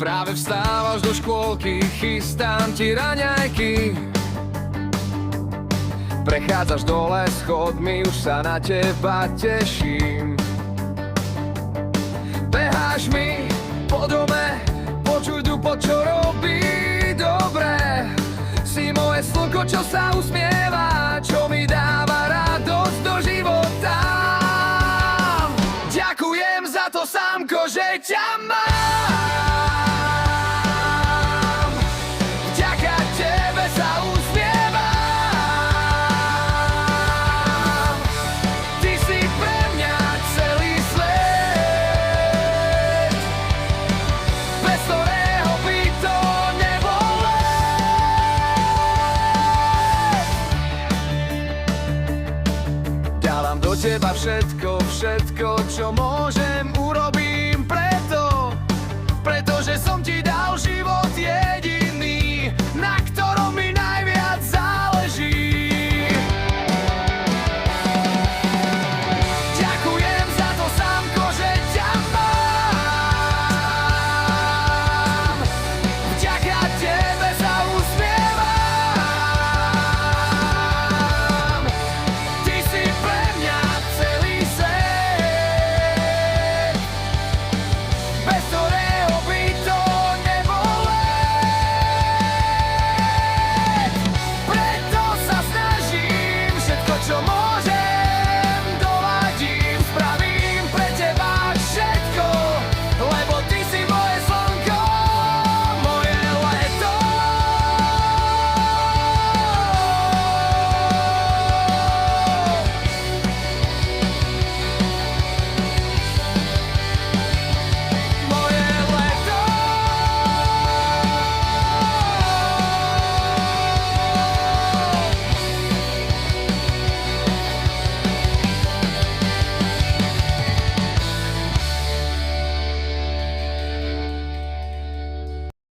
Práve vstávaš do škôlky, chystám ti raňajky. Prechádzaš dole schodmi, už sa na teba teším. Beháš mi po dome, počuj dupo, čo robí dobre. Si moje slnko, čo sa usmieva, čo mi dáva radosť do života. Ďakujem za to, Sámko, že ťa mám. Vďaka tebe sa usmievam. Ty si pre mňa celý svet, bez ktorého by to nebolo. Dávam do teba všetko, čo môžem urobiť.